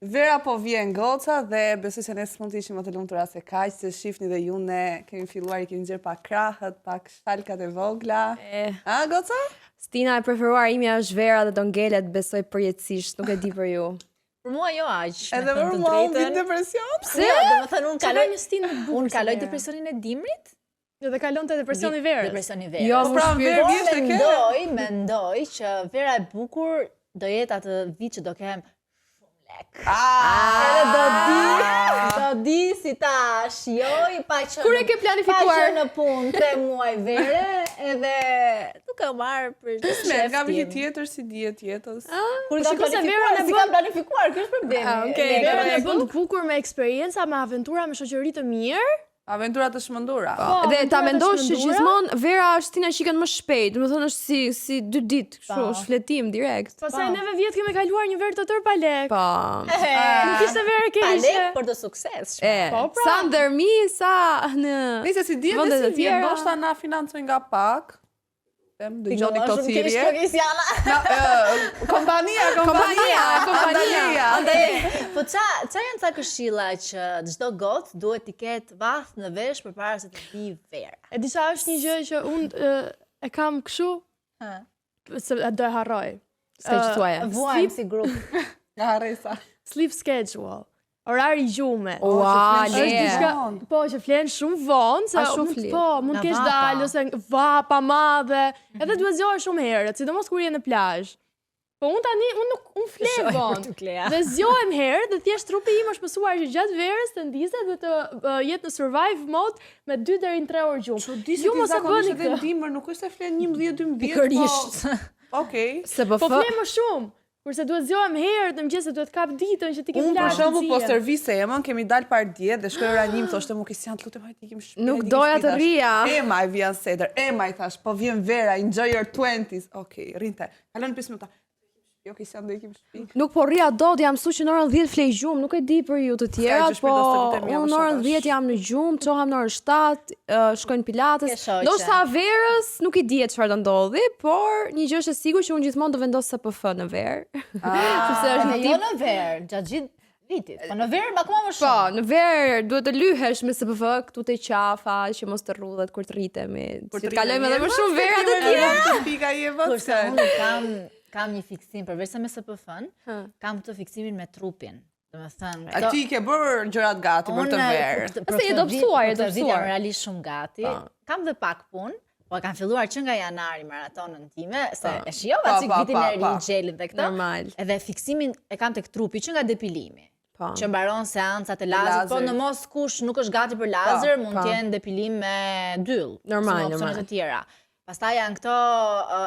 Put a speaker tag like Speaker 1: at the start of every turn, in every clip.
Speaker 1: Vera po vjen goca dhe besoj se ne s'mund të ishim më të lumtura se kaq, se shifni dhe ju ne kemi filluar i kemi nxjerr pak krahët, pak shtalkat e vogla. A goca?
Speaker 2: Stina e preferuar imja është Vera dhe do ngelet besoj përjetësisht, nuk e di për ju.
Speaker 3: Për mua jo aq.
Speaker 1: Edhe për mua unë vit depresion.
Speaker 3: Pse? Domethënë unë kaloj
Speaker 2: kaloj
Speaker 3: depresionin e dimrit.
Speaker 4: Dhe kalon të depresioni verës.
Speaker 3: Depresioni verës.
Speaker 2: Jo,
Speaker 1: Po pra verë vjesh të ke.
Speaker 3: Mendoj që Vera e bukur do jetë atë vit që do kem do di si ta shijoj pa që
Speaker 4: Kur e ke planifikuar?
Speaker 3: Pa që në punë 3 muaj vere edhe duke u marrë për
Speaker 1: Smet, nga viti tjetër si dihet jetës.
Speaker 3: Kur
Speaker 4: shiko se Vera në
Speaker 3: kam planifikuar, ky është problemi.
Speaker 4: Vera në bën të bukur me eksperienca, me aventura, me shoqëri të mirë.
Speaker 1: Aventura të shmëndura.
Speaker 2: Dhe ta mendosh që gjithmonë Vera është Stina shikën më shpejt, domethënë është si 2 ditë, kështu, është fletim direkt.
Speaker 4: Pastaj neve vjet kemi kaluar një verë të tërë pa lek.
Speaker 2: Po.
Speaker 4: Nuk ishte verë
Speaker 3: Pa
Speaker 4: keqe.
Speaker 3: lek për të sukses.
Speaker 2: Sa ndërmi, sa në
Speaker 1: Nëse si dihet
Speaker 2: vendet
Speaker 1: se
Speaker 2: e
Speaker 1: si vjen,
Speaker 2: tjera.
Speaker 1: ndoshta na financojnë nga pak. Dëgjoni këto thirrje. Kompania.
Speaker 3: Po ça janë ca këshilla që çdo gotë duhet t'i ketë vath në vesh përpara se të vi Vera.
Speaker 4: E disa është një gjë që unë e kam kështu, se do e harroj.
Speaker 2: s'ke që thuaje.
Speaker 3: Vuajmë si grup.
Speaker 1: Nga harresa.
Speaker 4: Sleep schedule. Orari gjume.
Speaker 2: Ua,
Speaker 4: Është
Speaker 2: le.
Speaker 4: diçka, po që flen shumë vonë, se
Speaker 2: shumë
Speaker 4: mund-
Speaker 2: flet.
Speaker 4: po, mund
Speaker 3: Nga
Speaker 4: kesh
Speaker 3: vapa.
Speaker 4: dalë ose vapa madhe, edhe duhet zgjohesh shumë herët, sidomos kur je në plazh. Po unë tani unë flen vonë. Dhe zgjohem herë dhe thjesht trupi im është mësuar që gjatë verës të ndizet dhe të jetë në survive mode me 2 deri në 3 orë gjumë.
Speaker 1: Disi
Speaker 4: Ju
Speaker 1: ti
Speaker 4: mos e bëni
Speaker 1: zakonisht edhe
Speaker 4: këtë.
Speaker 1: dimër, nuk është se flen 11-12.
Speaker 3: Pikërisht.
Speaker 1: Okej.
Speaker 2: Se
Speaker 4: Po flen më shumë. Kurse duhet zgjohem herë në mëngjes se duhet kap ditën që ti ke
Speaker 1: Unë për
Speaker 4: plazh.
Speaker 1: shembull po servis e emën, kemi dalë par dje dhe shkoi Ranim thoshte mu Kristian, lutem hajde ikim shtëpi.
Speaker 2: Nuk doja të rria.
Speaker 1: Ema i vjen seder. Ema i thash, po vjen Vera, enjoy your 20s. Okej, rrinte. Kalon 5 minuta. Jo Kristian, do ikim shtëpi.
Speaker 2: Nuk po rria dot, jam mësuar që në orën 10 flej gjumë, nuk e di për ju të tjerat,
Speaker 1: që
Speaker 2: po
Speaker 1: shpejt do të lutem, jam
Speaker 2: unë në
Speaker 1: në
Speaker 2: orën
Speaker 1: shokash.
Speaker 2: 10 jam në gjumë, çohem në orën 7, shkojnë pilates.
Speaker 3: Ke shoqe.
Speaker 2: Ndoshta verës nuk i dihet çfarë do ndodhi, por një gjë është e sigurt që unë gjithmonë do vendos SPF në verë. Sepse është një
Speaker 3: Edhe jo në verë, gjatë gjithë vitit. Po në verë akoma më
Speaker 2: Po,
Speaker 3: shumë.
Speaker 2: në verë duhet të lyhesh me SPF këtu te qafa, që mos të rrudhet kur të rritemi. Që të kalojmë edhe më shumë vera të tjera.
Speaker 1: Pika i Evës.
Speaker 3: Kurse unë kam një fiksim, përveç se me SPF-n, kam këtë fiksimin me trupin. Domethënë,
Speaker 1: A ti ke bërë gjërat gati për të verë.
Speaker 2: Ase je dobësuar,
Speaker 3: Jam realisht shumë gati. Kam dhe pak punë, po kam filluar që nga janari maratonën time, se e shijova çik vitin e ri, gjelin dhe këto.
Speaker 2: Normal.
Speaker 3: Edhe fiksimin e kam tek trupi që nga depilimi.
Speaker 2: Po.
Speaker 3: Që mbaron seancat e lazerit, po në mos kush nuk është gati për lazer, mund të jenë depilim me dyll.
Speaker 2: Normal,
Speaker 3: ose me opsione
Speaker 2: normal.
Speaker 3: të tjera. Pastaj janë këto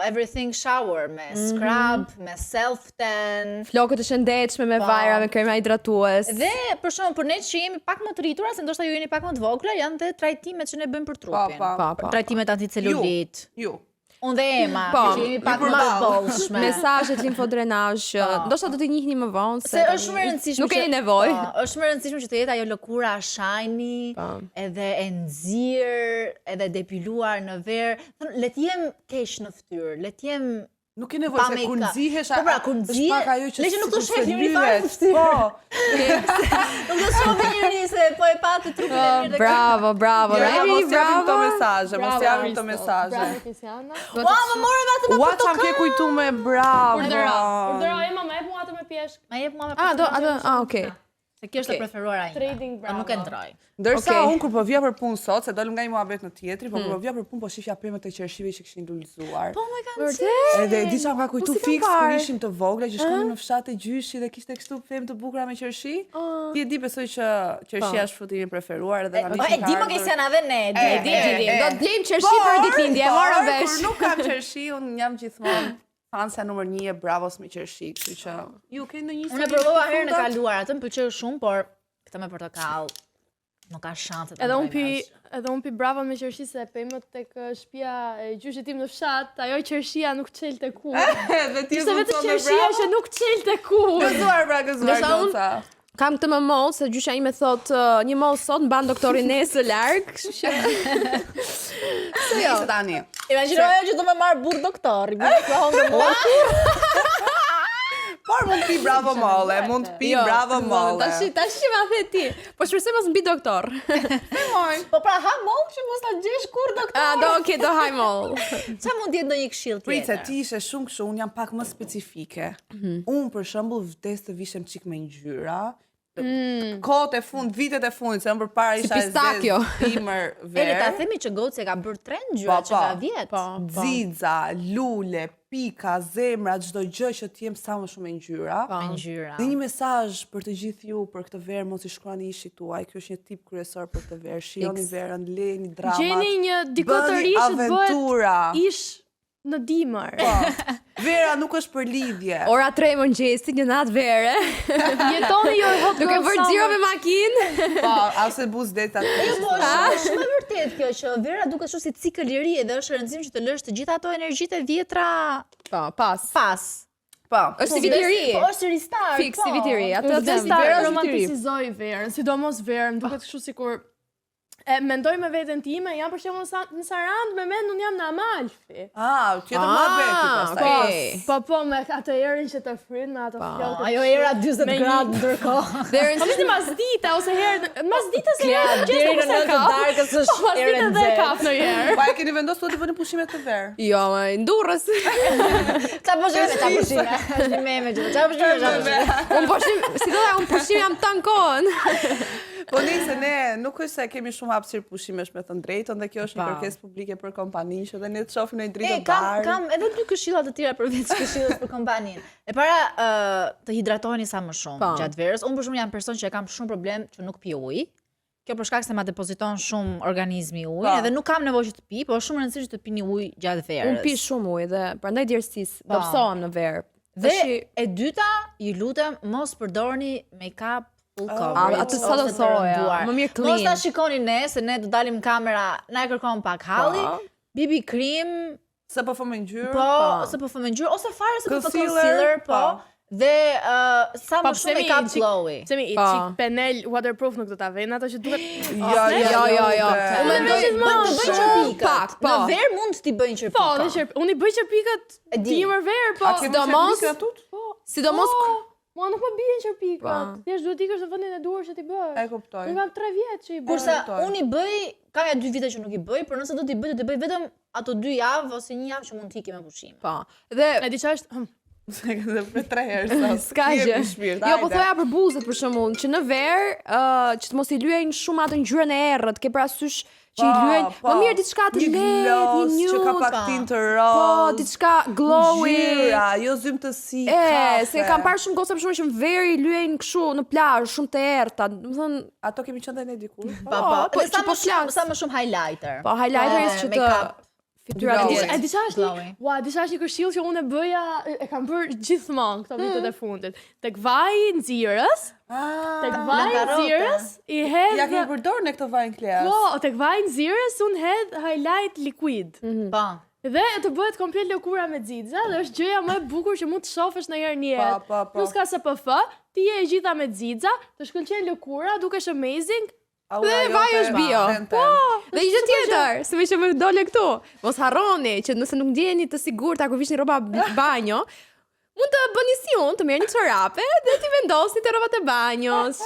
Speaker 3: everything shower me scrub, me self-tan.
Speaker 2: Flokët e shëndetshme me vajra, me krema hidratues.
Speaker 3: Dhe për shembull për ne që jemi pak më të rritura, se ndoshta ju jeni pak më të vogla, janë dhe trajtimet që ne bëjmë për trupin.
Speaker 2: Po.
Speaker 3: Trajtimet anticelulit.
Speaker 1: Ju.
Speaker 3: Unë dhe Ema,
Speaker 2: Po,
Speaker 3: që jemi pak më të bollshme.
Speaker 2: Mesazhet limfodrenazh, ndoshta do të njihni më vonë
Speaker 3: Se është shumë e rëndësishme.
Speaker 2: Nuk keni nevojë.
Speaker 3: Është shumë e rëndësishme që të jetë ajo lëkura shiny, edhe e nxirr, edhe depiluar në verë. Le të jem keq në fytyrë, le të jem
Speaker 1: Nuk ke nevojë se kur nxihesh,
Speaker 3: po pra, kur nxihe,
Speaker 1: pak ajo që
Speaker 3: le që nuk të
Speaker 1: sikur
Speaker 3: sheh
Speaker 1: se
Speaker 3: njëri fare në
Speaker 1: lyhet.
Speaker 3: fytyrë.
Speaker 1: Po.
Speaker 3: Nuk do shohë njëri se po e pa të trupin e mirë.
Speaker 2: Bravo.
Speaker 1: Ja,
Speaker 2: Remi,
Speaker 1: mos japim këto
Speaker 2: bravo.
Speaker 1: mesazhe, mos japim këto mesazhe.
Speaker 4: Bravo Kristiana.
Speaker 3: Ua, më morë vetëm me
Speaker 1: Ua, çam ke kujtu me bravo.
Speaker 4: Urdhëro Ema, më jep mua atë me peshk.
Speaker 3: Ma jep mua me
Speaker 2: Okay.
Speaker 3: Se kjo është e preferuara ime.
Speaker 4: Trading, bravo.
Speaker 3: Nuk e ndroj.
Speaker 1: Ndërsa
Speaker 2: Okej.
Speaker 1: unë kur po vija për punë sot, se dolëm nga një muhabet në tjetri, po kur po vija për punë po shifja pemët e qershive që kishin lulëzuar.
Speaker 3: Po më kanë
Speaker 2: Vërtet?
Speaker 1: Edhe di çam ka kujtu
Speaker 2: si kam
Speaker 1: fiks kur
Speaker 2: parë?
Speaker 1: ishim të vogla që shkonim në fshat e gjyshi dhe kishte kështu pemë të bukura me qershi. Ti e di besoj që qershia është frutimi i preferuar dhe na
Speaker 3: E di më Kristiana dhe ne, di.
Speaker 2: Do të blejmë qershi për ditëlindje, e morëm vesh.
Speaker 1: Kur nuk kam qershi, unë jam gjithmonë fansa numër 1 e Bravos me qershi, kështu që ju keni ndonjë
Speaker 3: Unë e provova herën e kaluar, atë më pëlqeu shumë, por këtë me portokall nuk ka shanse të
Speaker 4: Edhe unë pi bravo me qershi se pemët tek shtëpia e gjyshit tim në fshat, ajo qershia nuk çelte kur.
Speaker 1: Dhe ti
Speaker 4: Ishte vetë
Speaker 1: zon me
Speaker 4: qershia
Speaker 1: Bravo.
Speaker 4: që nuk çelte kur.
Speaker 1: Gëzuar pra, gëzuar
Speaker 2: Ndërsa unë-
Speaker 1: goca.
Speaker 2: Kam këtë më mollë, se gjysha ime thot një mollë sot mban doktori nesë larg, kështu që
Speaker 1: Jo tani.
Speaker 3: Imagjinoja që do më marr burr doktor, më ka hongër mua.
Speaker 1: Por mund të pi bravo molle, mund të pi bravo molle.
Speaker 2: Tash që ma the ti. Po shpresoj mos mbi doktor.
Speaker 3: Po pra ha moll që mos ta gjesh kur doktor.
Speaker 2: Do haj moll.
Speaker 3: Çfarë mund të jetë ndonjë këshill tjetër?
Speaker 1: Pritë, ti ishe shumë kështu, unë jam pak më specifike. Unë për shembull vdes të vishem çik me ngjyra. Kohët e fund, vitet e fundit, se më përpara isha e zezë, dimër, verë.
Speaker 3: Ta themi që Goci ka bërë trend ngjyra që ka vjet.
Speaker 1: Xixa, lule, pika, zemra, çdo gjë që të jem sa më shumë me ngjyra.
Speaker 3: Ngjyra.
Speaker 1: Dhe një mesazh për të gjithë ju për këtë verë, mos I shkruani ishit tuaj. Kjo është një tip kryesor për këtë verë. Shihoni verën, lejeni dramat.
Speaker 4: Gjeni një diko të ri që të bëhet ish në dimër.
Speaker 1: Vera nuk është për lidhje.
Speaker 2: Ora 3 mëngjesit, një natë vere.
Speaker 4: Jetoni jo hot girl.
Speaker 2: Duke bërë xhiro me makinë.
Speaker 1: Po, ose buz deta.
Speaker 3: Po, është shumë e vërtet kjo që Vera duket shumë si cikël I ri dhe është e rëndësishme që të lësh të gjitha ato energjitë e vjetra
Speaker 2: Pas.
Speaker 1: Po,
Speaker 2: Është si viti I ri.
Speaker 3: Po, është restart.
Speaker 2: Fix si viti I ri. Atë
Speaker 4: Vera romanticizoi verën, sidomos verën, më duket kështu sikur mendoj me veten time, jam për shembull në Sarandë, me mend unë jam në Amalfi.
Speaker 1: Tjetër më veti pastaj.
Speaker 4: Po, me atë erën që të fryn me ato flokë.
Speaker 3: Ajo era 40 gradë ndërkohë.
Speaker 4: Verën si mas dita ose herë mas ditës herë
Speaker 3: deri në 9 të darkës është erë
Speaker 4: dhe kaf në herë.
Speaker 1: Pa e keni vendosur të bëni pushime të verë?
Speaker 2: Jo, ndurrës.
Speaker 3: Ta pushime. Është meme që ta pushime.
Speaker 2: Unë pushim jam tankon.
Speaker 1: Po nëse ne nuk është se kemi shumë hapësirë pushimesh me të drejtën dhe kjo është një kërkesë publike për kompaninë që dhe ne të shohim në dritë të barë.
Speaker 3: Kam edhe 2 këshilla të tjera përveç këshillës për kompaninë. E para të hidratoheni sa më shumë gjatë verës. Unë për shembull jam person që e kam shumë problem që nuk pi ujë. Kjo për shkak se ma depoziton shumë organizmi ujë, edhe nuk kam nevojë që të pi, por është shumë e rëndësishme të pini ujë gjatë verës.
Speaker 2: Unë pi shumë ujë dhe prandaj djersisë dobësohem në verë.
Speaker 3: Dhe e dyta, ju lutem mos përdorni make-up full coverage.
Speaker 2: Atë sa do thoja, më mirë clean.
Speaker 3: Mos ta shikoni ne, se ne do dalim kamera, na e kërkon pak halli, BB cream,
Speaker 1: se po fëmë ngjyrë.
Speaker 3: Se po fëmë ngjyrë, ose fare se po concealer, dhe sa më shumë make-up glowy.
Speaker 4: Semi I çik panel waterproof nuk do ta vjen ato që duket.
Speaker 2: Jo.
Speaker 3: Unë mendoj të bëj qerpikat. Në verë mund t'i bëjnë qerpikat.
Speaker 4: Po, unë I bëj qerpikat dimër verë, po.
Speaker 2: Sidomos
Speaker 4: mua nuk më bien qerpikat. Thjesht duhet ikësh në vendin e duhur që t'i bëj.
Speaker 1: E kuptoj.
Speaker 4: Unë kam 3 vjet që I bëj.
Speaker 3: Kurse unë I bëj, kam ja 2 vite që nuk I bëj, por nëse do t'i bëj, do t'i bëj vetëm ato 2 javë ose 1 javë që mund t'i iki me pushim.
Speaker 2: Po. Dhe
Speaker 4: e di çfarë është
Speaker 1: për 3 herë sot.
Speaker 2: S'ka gjë. Jo, po thoja për buzët për shembull, që në verë që të mos I lyejnë shumë atë ngjyrën e errët, ke parasysh që I lyejnë më mirë diçka të lehtë, një nude,
Speaker 1: që ka pak tintë rose.
Speaker 2: Po, diçka glowy.
Speaker 1: Ngjyra, jo zymtësi, kafe.
Speaker 2: Se kam parë shumë goca për shembull që në verë I lyejnë kështu në plazh, shumë të errta. Do të thënë,
Speaker 1: ato kemi qenë ne dikur.
Speaker 3: Po, sa më shumë highlighter.
Speaker 2: Po, highlighter është që të fytyra
Speaker 4: e disa është një këshill që unë e bëja, e kam bërë gjithmonë këto vitet e fundit. Tek vaji I nxirës, I hedh.
Speaker 1: Ja kemi përdorur ne këtë vaj nkleas.
Speaker 4: Po, tek vaji I nxirës unë hedh highlight liquid.
Speaker 3: Po.
Speaker 4: Dhe të bëhet komplet lëkura me xixa dhe është gjëja më e bukur që mund të shohësh ndonjëherë në jetë. Plus ka SPF, ti je e gjitha me xixa, të shkëlqen lëkura, dukesh amazing.
Speaker 2: Dhe vaj është bio. Po, dhe një gjë tjetër, se më që më dole këtu. Mos harroni që nëse nuk ndjeheni të sigurta kur vishni rroba banjo, mund të bëni si unë, të merrni çorape dhe t'i vendosni te rrobat e banjos.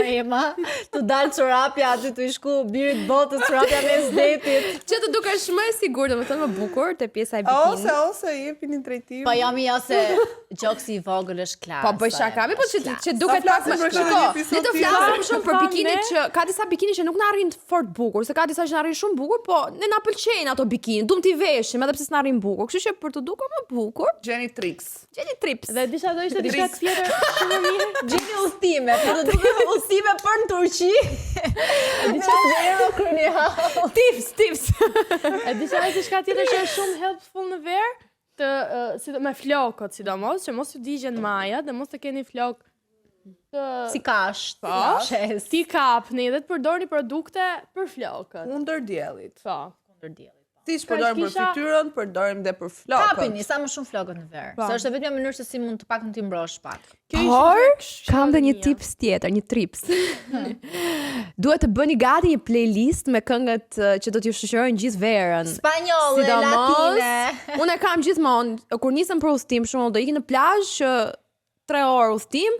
Speaker 3: Ema, të dalë çorapja aty të shku birit botës çorapja mes detit.
Speaker 2: Që të dukesh më e sigurt, domethënë më bukur te pjesa e bikinit.
Speaker 1: Ose jepini drejtim.
Speaker 3: Po jam se gjoksi I vogël është klasë.
Speaker 2: Po bëj shaka, po që duket pak më shiko. Ne të flasim shumë për bikinit që ka disa bikini që nuk na arrin fort bukur, se ka disa që na arrin shumë bukur, po ne na pëlqejnë ato bikini, duam t'i veshim edhe pse s'na arrin bukur. Kështu që për të dukur më bukur,
Speaker 1: gjeni triks.
Speaker 2: Trips.
Speaker 4: Dhe disha do ishte diçka tjetër shumë mirë.
Speaker 3: Gjeni udhëtime, për të dukur udhëtime për në Turqi. Diçka gjeni kryeni hall.
Speaker 2: Tips.
Speaker 4: E disha diçka tjetër që është shumë helpful në verë, me flokët sidomos, që mos ju digjen majat dhe mos të keni flok
Speaker 3: si kasht.
Speaker 4: Po. Ti kapni dhe të përdorni produkte për flokët.
Speaker 1: Kundër diellit.
Speaker 4: Po.
Speaker 3: Kundër diellit.
Speaker 1: Si përdorim për fytyrën, përdorim dhe për flokët.
Speaker 3: Kapini sa më shumë flokët në verë. Se është vetëm mënyrë se si mund të paktën ti mbrosh pak.
Speaker 2: Por kam dhe një tips tjetër, një trips. Duhet të bëni gati një playlist me këngët që do t'ju shoqërojnë gjithë verën.
Speaker 3: Spanjolle, latine.
Speaker 2: Unë e kam gjithmonë, kur nisem për udhëtim, shumë do ikim në plazh që 3 orë udhtim,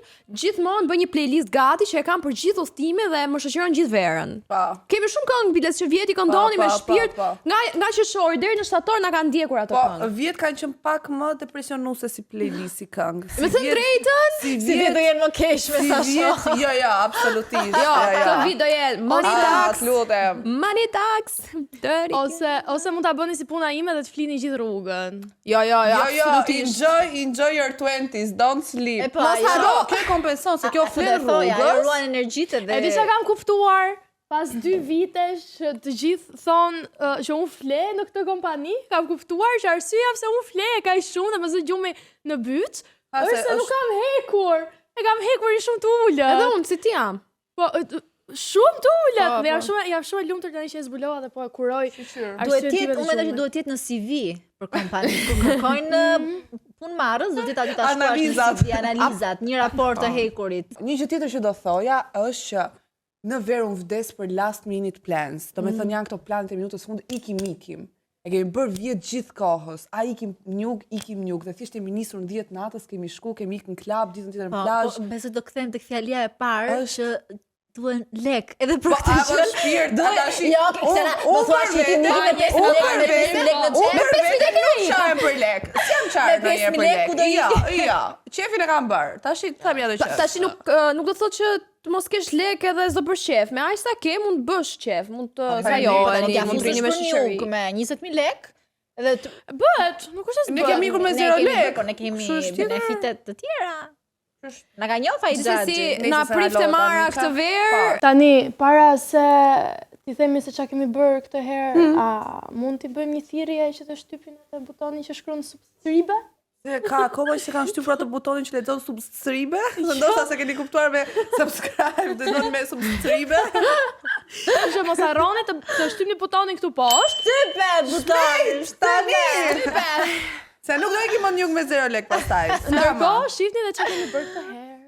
Speaker 2: gjithmonë bëj një playlist gati që e kam për gjithë udhtimet dhe më shoqëron gjithë verën. Kemi shumë këngë biles që vjeti këndoni me shpirt, nga qershori deri në shtator na kanë ndjekur ato këngë.
Speaker 1: Vjet kanë qenë pak më depresionuese si playlist si këngë.
Speaker 2: Me thënë drejtën,
Speaker 3: si vjet do jenë më keq me sa shoh.
Speaker 1: Jo, absolutisht.
Speaker 2: Jo, këtë vit do jetë money tax.
Speaker 4: Ose mund ta bëni si puna ime dhe të flini gjithë rrugën.
Speaker 2: Jo, absolutisht.
Speaker 1: Enjoy your 20s, don't sleep.
Speaker 3: Mos haro,
Speaker 1: kjo kompenson se kjo flet
Speaker 3: rrugës.
Speaker 1: rrugës.
Speaker 3: Ajo ruan energjitë dhe.
Speaker 4: E di çka kam kuptuar pas 2 vitesh që të gjithë thonë që unë fle në këtë kompani, kam kuptuar që arsyeja pse unë fle kaq shumë dhe më zë gjumi në byt, është se nuk kam hekur. E kam hekur i shumë të ulët.
Speaker 2: Edhe unë si ti jam.
Speaker 4: Po shumë të ulët. Dhe jam shumë e lumtur tani që e zbulova dhe po e kuroj.
Speaker 3: Duhet të jetë, unë mendoj që duhet të jetë në CV për kompani. Kur kërkojnë punëmarrës, do të jetë aty ta shkruash analizat, një raport të hekurit.
Speaker 1: Një gjë tjetër që do thoja është që në verë unë vdes për last minute plans. Do me thënë janë këto planet e minutës fund, ikim. E kemi bërë vjet gjithë kohës. A ikim njug, dhe thjesht jemi nisur në 10 natës, kemi shku, kemi ikë në klub, ditën tjetër në plazh.
Speaker 3: Po, besoj do kthejmë tek fjalia e parë që duhen lek edhe për këtë
Speaker 1: gjë. Shpirt,
Speaker 3: jo, Kristiana, do thua që ti me 5 lek në xhep.
Speaker 1: Me 5 lek nuk çajm për lek. Si jam çajm për lek? Jo. Çefin e kam bër. Tash them ja do qef.
Speaker 2: Tash nuk do thotë që të mos kesh lek edhe s'do bësh qef. Me aq sa ke mund të bësh qef, mund të kajoheni, mund të rini me shoqëri.
Speaker 3: Me 20.000 lek. Edhe
Speaker 4: bëhet, nuk është as
Speaker 1: ne kemi ikur me 0 lek.
Speaker 3: Po ne kemi benefitet të tjera. Na ka njofa i gjatë.
Speaker 2: Si na prit të marra këtë verë.
Speaker 4: Tani, para se ti themi se çka kemi bërë këtë herë, a mund t'i bëjmë një thirrje që të shtypin atë butonin që shkruan subscribe?
Speaker 1: Ka kohë që kanë shtypur atë butonin që lexon subscribe? Ndoshta se keni kuptuar me subscribe, do të thonë me subscribe.
Speaker 4: Që mos harroni të shtypni butonin këtu poshtë.
Speaker 3: Shtype butonin,
Speaker 1: shtype. Se nuk do ikim njug me 0 lek pastaj.
Speaker 4: Ndërkohë, shihni dhe çka kemi bërë këtë herë.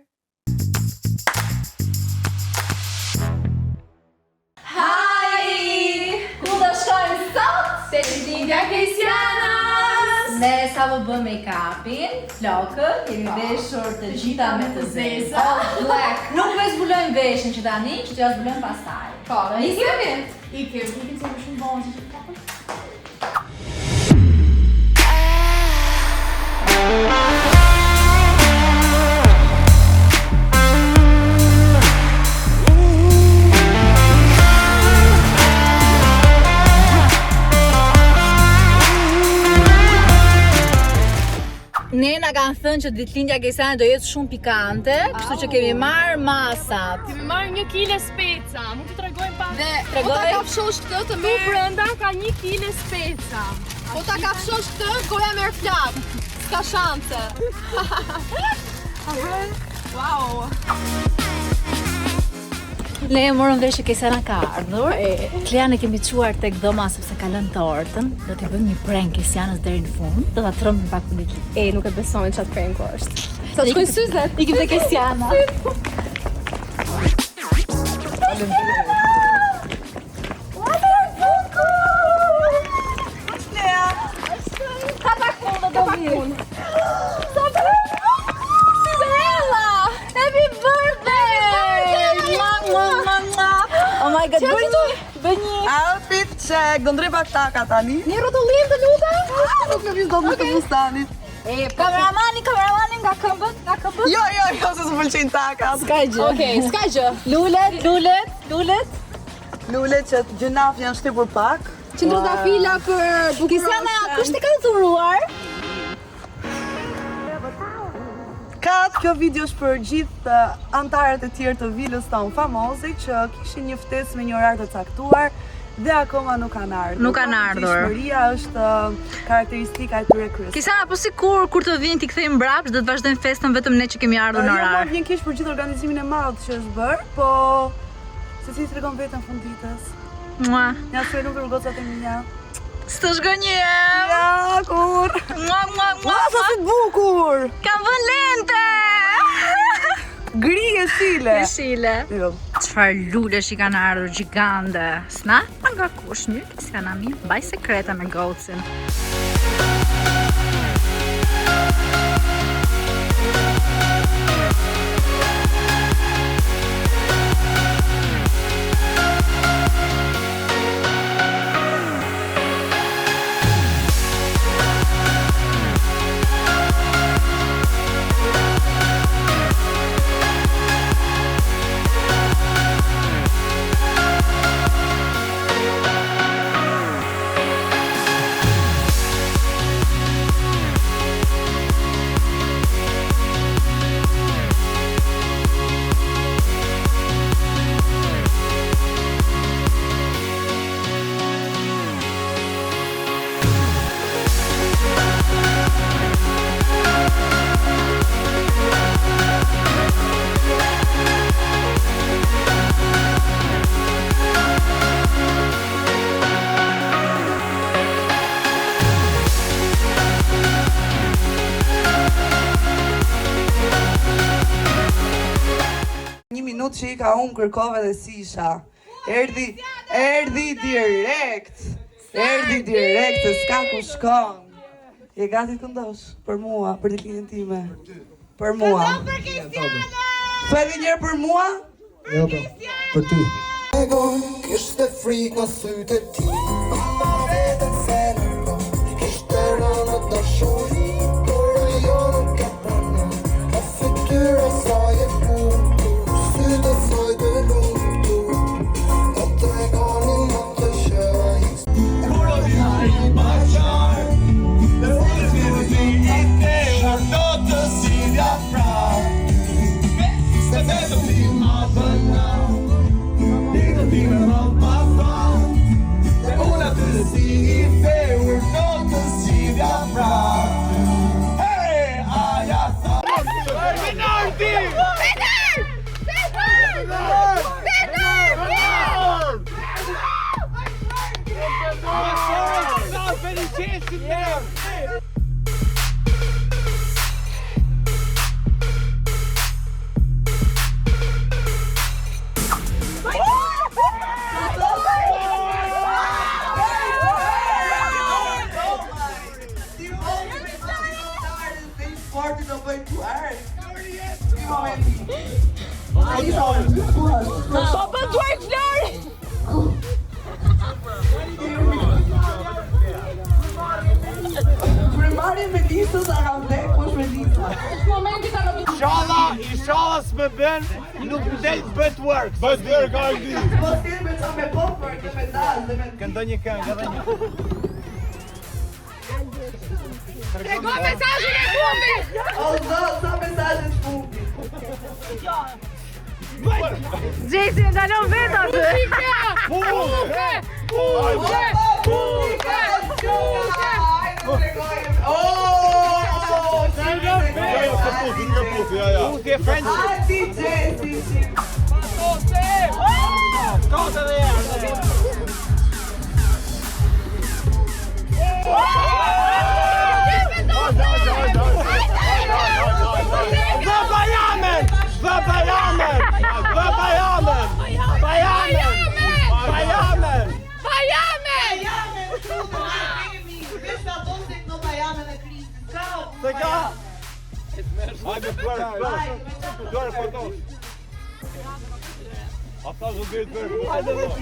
Speaker 3: Hi! Ku do shkojmë sot?
Speaker 4: Te Lindja Kristianës!
Speaker 3: Ne sa më bëm make-upin, flokët, kemi veshur të gjitha me të zeza. All black. Nuk me zbulojmë veshin që tani, që t'ja zbulojmë pastaj.
Speaker 4: Po,
Speaker 3: ikim?
Speaker 4: Ikim se më shumë vonë që të
Speaker 3: Ne na kanë thënë që ditëlindja Kristianës do jetë shumë pikante, kështu që kemi marrë masat.
Speaker 4: Kemi marrë 1 kile speca, mund të tregojmë pak.
Speaker 2: Po ta kafshosh këtë të merr.
Speaker 4: Tu brenda ka 1 kile speca.
Speaker 2: Po ta kafshosh këtë, goja merr flak. S'ka shanse. Wow.
Speaker 3: Le e morën vesh që Kristiana ka ardhur. Kleana kemi quar tek dhoma sepse ka lënë tortën. Do t'i bëjmë një prank Kristianës deri në fund. Do ta trembim pak për ditë.
Speaker 2: Nuk e besojnë çat prank është. Sa të shkojnë syzet.
Speaker 3: Ikim te Kristiana. Oh my god, bëj një
Speaker 1: outfit check, do ndrej pak taka tani.
Speaker 3: Një rrotullim të lutem?
Speaker 1: Nuk e viz do më të fustanit.
Speaker 3: Kameramanin nga këmbët,
Speaker 1: Jo, se s'pëlqejnë takat.
Speaker 3: S'ka gjë.
Speaker 2: Okej, s'ka gjë.
Speaker 3: Lulet.
Speaker 1: Lulet që gjënaf janë shtypur pak.
Speaker 2: Qendrotafila për
Speaker 3: Kristiana, kush të ka dhuruar?
Speaker 1: Kjo video është për gjithë antarët e tjerë të vilës tonë famoze që kishin një ftesë me një orar të caktuar dhe akoma nuk kanë ardhur.
Speaker 3: Nuk kanë ardhur.
Speaker 1: Shmëria është karakteristika e tyre kryesore.
Speaker 3: Kristiana, po sikur të vinë ti kthejmë mbrapsht, do të vazhdojmë festën vetëm ne që kemi ardhur në orar.
Speaker 1: Jo, vjen keq për gjithë organizimin e madh që është bërë, po secili tregon vetën fund ditës.
Speaker 3: Mua.
Speaker 1: Ja shkruaj për gocat e mia.
Speaker 3: S'të shgënjem.
Speaker 1: Ja, kur.
Speaker 3: Mua,
Speaker 1: sa të bukur.
Speaker 3: Kam vënë lente.
Speaker 1: Gri e shile. Jo.
Speaker 3: Çfarë lulesh i kanë ardhur gjigande. S'na? Nga kush mirë, Kristiana mi. Mbaj sekreta me gocin.
Speaker 5: qika, unë kërkove dhe sisha. Erdi direkt, se s'ka ku shkon. Je gati të ndosh, për mua, për ditën time. Për mua. Thuaj edhe njërë për mua?
Speaker 6: Jo, për ty. Kishte frikë në sytë e ti, ma vetën se në ko, kishte rënë të shuri, por e jo në ka pranë, a fytyra saj e bukur, sytë e saj të lumtur, e tregonin më të shaj. Kuro vjari ma qarë, dhe unë zhirëzi i te, do të sidja pra, se vetëm ti ma bëna. Dime më ma falë, dhe unë atë si I feur, do të sidja pra. Hey, aja sa. Minardi! Peter!
Speaker 7: Inshallah s'me bën, nuk më del but work. But work I do.
Speaker 5: Po ti me qa me popër, dhe me dalë, dhe me...
Speaker 7: Këndoj një këngë, edhe një.
Speaker 2: Trego mesazhin e fundit.
Speaker 5: O zot, sa mesazhin e fundit.
Speaker 3: Gjesi e ndalon vetë atë.
Speaker 7: Hajde duar fotos. Ata do bëjë duar. Hajde vetë.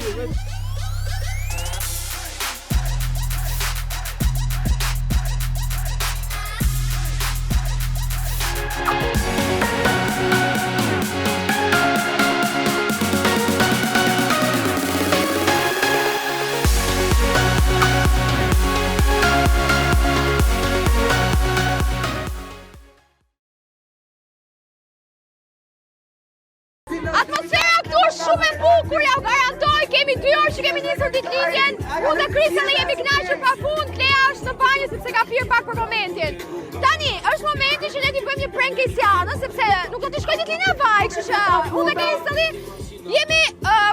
Speaker 2: Atmosfera këtu është shumë e bukur, ja u garantoj, kemi 2 orë që kemi nisur ditëlindjen. Unë dhe Krisa dhe jemi kënaqur pafund. Klea është në banjë sepse ka pirë pak për momentin. Tani, është momenti që ne t'i bëjmë një prank Kesianës, sepse nuk do t'i shkoj ditëlindja vaj, kështu që unë dhe Krisa jemi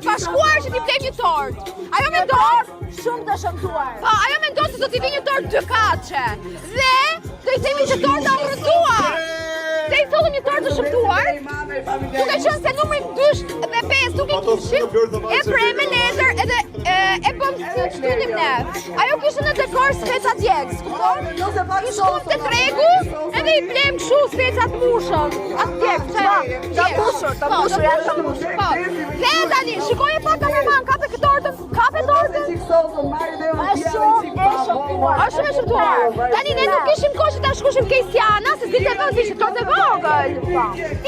Speaker 2: bashkuar që t'i blejmë një tort. Ajo mendon shumë të shëmtuar. Po, ajo mendon se do t'i vi një tort 2 kaçe. Dhe do i themi që torta u rënduar. Se i thollëm një tort të shëmtuar, duke qenë se numrin 2 dhe 5 duke kishim, e preme letër edhe e bëm të shtunim ne. Ajo kishte në dekor speca djegës, kupton? I shkum të tregu edhe i blem kështu specat mushën. Atë djegë, që të mushur, janë të mushur. Dhe tani, shikoj e pa kamerman, kape tortën, kape tortën. Është shumë e shëmtuar. Tani, ne nuk kishim kohë që ta shkushim Kesiana, se si të vëzi që tortë vogël.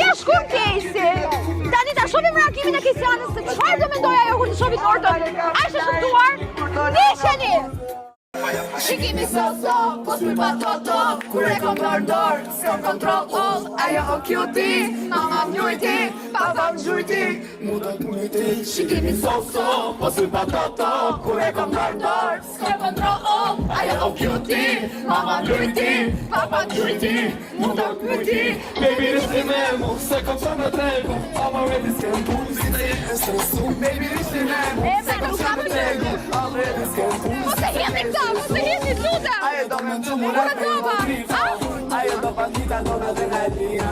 Speaker 2: Ja shkum Kesi. Tani ta shohim reagimin e Kesianës se çfarë do mendoj ajo kur të shohë tortën. A është e shëmtuar? Nisheni! Shikimi so, po s'mi pa toto, kur e kom përdor, s'kom kontrol all, ajo o kjuti, mama m'njujti, papa m'gjujti, mu do t'mujti. Shikimi so, po s'mi pa toto, kur e kom përdor, s'kom kontrol all, ajo o kjuti, mama m'njujti, papa m'gjujti, mu do t'mujti.
Speaker 6: Baby, rishti me mu, se kom që në tregu, ama ready s'kem pu, si të jetë stresu. Baby, rishti me mu, se kom që në tregu, ama ready s'kem pu.
Speaker 2: Po se hjelni këta, po se hjelni t'luta!
Speaker 6: Ajo do me të mura të ajo do pandita do në dhe në lija.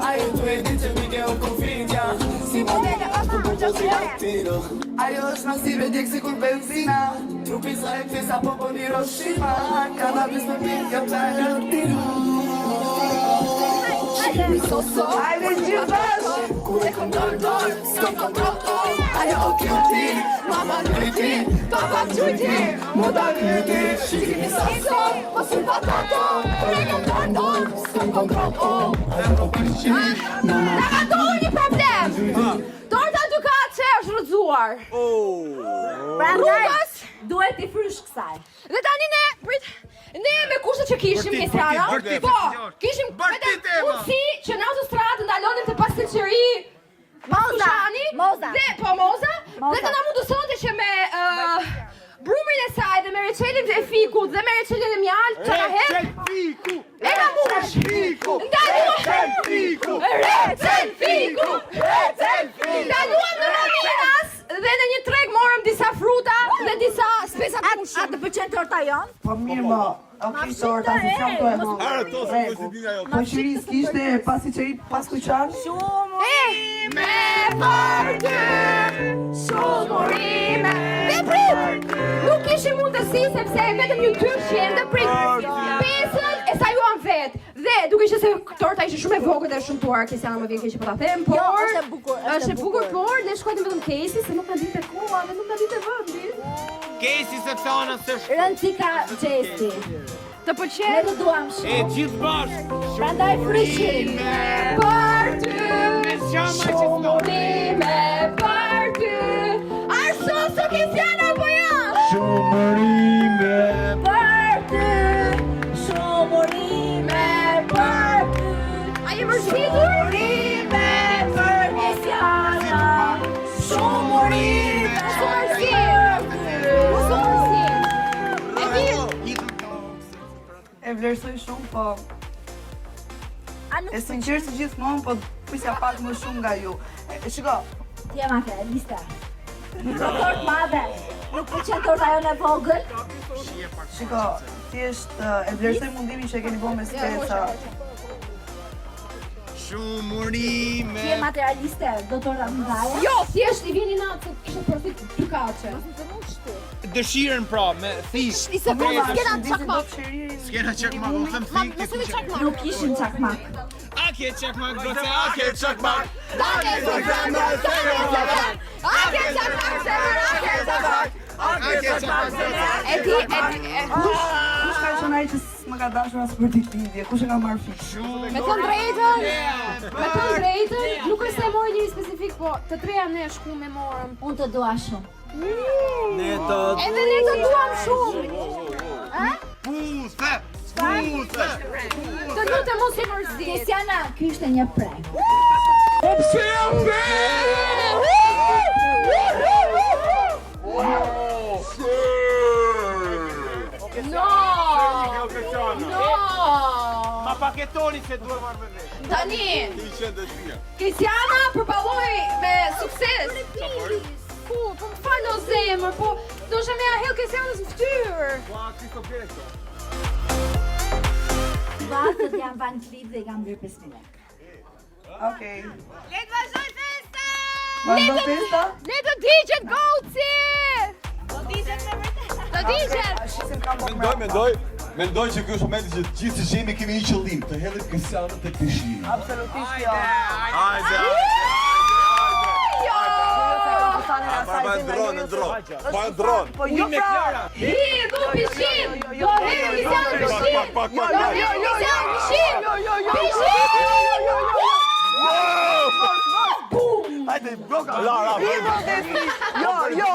Speaker 6: Ajo tu e di që mi ke o konfidja, si modele ashtu për që si latino.
Speaker 5: Ajo është masive djekë si kur benzina. Trupi sa e këtisa po po Hiroshima. Cannabis me pinka Valentino. Ajde gjithë bashkë. Kur e kontrol dorë, s'kom kontrol orë. Ajo o kjo ti, mama lyti, papa qujti. Modaliti, shikimi sa sot, mos u patato. Kur e kontrol dorë, s'kom kontrol orë.
Speaker 2: Na ka një problem. Torta Dukace është rrëzuar.
Speaker 3: Prandaj duhet i frysh kësaj.
Speaker 2: Dhe tani ne me kushtet që kishim një sera, po, kishim vetëm mundësi që në autostradë ndalonim të pasëlqëri
Speaker 3: Moza.
Speaker 2: Dhe po Moza, dhe të na mundësonte që me brumrin e saj dhe me reçelin e fikut dhe me reçelin e mjalt të na hedh. E na mush. Recel fiku. Ndaluam në Raminas dhe në një treg morëm disa fruta dhe disa spesa të mushëm.
Speaker 3: A të pëlqen torta jon?
Speaker 5: Po mirë ma, okej torta, si shumë po e ma. Po qëri s'kishte pasi qëri pas kuqar?
Speaker 2: Me për ty, shumurime. Dhe prit, nuk ishim mundësi sepse vetëm një dyshjem dhe prit. Pesën e sajuam vetë. Dhe duke që se torta ishte shumë e vogël dhe shumë tuar, Kristiana më vjen keq po ta them, por
Speaker 3: është e bukur,
Speaker 2: është e bukur, por ne shkojmë vetëm Kesi se nuk na ditë koha dhe nuk na ditë vendi.
Speaker 7: Kesi sepse ona s'është.
Speaker 3: Rëndika Gjesti.
Speaker 2: Të
Speaker 3: Ne
Speaker 2: pëlqen
Speaker 3: të duam shumë.
Speaker 7: E gjithë bashkë.
Speaker 3: Prandaj fryshim.
Speaker 2: për ty,
Speaker 7: Shumurime
Speaker 2: për ty. Arso së Kristiana po janë.
Speaker 7: Shumurime.
Speaker 3: Për ty, shumurime për ty.
Speaker 2: A je mërshitur?
Speaker 3: Shumurime për Kristiana. Shumurime për ty.
Speaker 5: E vlerësoj shumë, po
Speaker 3: A nuk
Speaker 5: e sinqerë si gjithmonë, po prisja pak më shumë nga ju. Shiko,
Speaker 3: ti e ma ke, lista. Tort madhe. Nuk pëlqen torta jon e vogël.
Speaker 5: shiko, thjesht e vlerësoj mundimin që e keni bërë me spesa.
Speaker 7: Shumurime.
Speaker 3: Ti e materialiste, do torta mëdhaja.
Speaker 2: Jo, thjesht I vini natë se ishte profit Dukace.
Speaker 7: Dëshirën pra, me thikë.
Speaker 2: I se po s'kena çakmak.
Speaker 7: S'kena çakmak, u them thikë.
Speaker 2: Mos e çakmak.
Speaker 3: Nuk ishin çakmak.
Speaker 7: A ke çakmak, goce, a ke çakmak.
Speaker 2: A ke çakmak, E ti,
Speaker 5: Kush ka qenë ai që s'më ka dashur as për ditë lidhje? Kush e ka marrë fish?
Speaker 2: me të drejtën, nuk është se mori njëri specifik, po të treja ne shku me morëm.
Speaker 3: Unë të dua shumë.
Speaker 2: Edhe ne të duam shumë.
Speaker 7: Puse. Puse.
Speaker 2: Të lutem mos I mërzit.
Speaker 3: Kristiana, ky ishte një prank.
Speaker 7: Ma paketoni se duhet marrë me vetë.
Speaker 2: Tani,
Speaker 7: Ti qenë dëshmia.
Speaker 2: Kristiana përballoi me sukses. Po më fal o zemër, po do shë me a hel Kristianës në fytyrë.
Speaker 7: Ua, Kristo Gresto.
Speaker 3: Vatët janë vanë klip dhe I kam bërë 5 minuta.
Speaker 5: Okej.
Speaker 2: Le të vazhdoj festa!
Speaker 5: Vazhdo festa?
Speaker 2: Le të digjet goci! Do digjet me vërtet. Do digjet.
Speaker 5: Shisim kam bërë.
Speaker 8: Mendoj që ky është momenti që gjithë si jemi kemi një qëllim, të hedhim Kristianën tek peshina.
Speaker 5: Absolutisht jo.
Speaker 7: Hajde.
Speaker 8: Ndron.
Speaker 5: Po jo pra.
Speaker 2: Hi, do pishin! Do hedhë Kristianën pishin! Do hedhë Kristianën pishin!
Speaker 8: Hajde, bloka. Lara.
Speaker 5: Jo.
Speaker 8: Jo.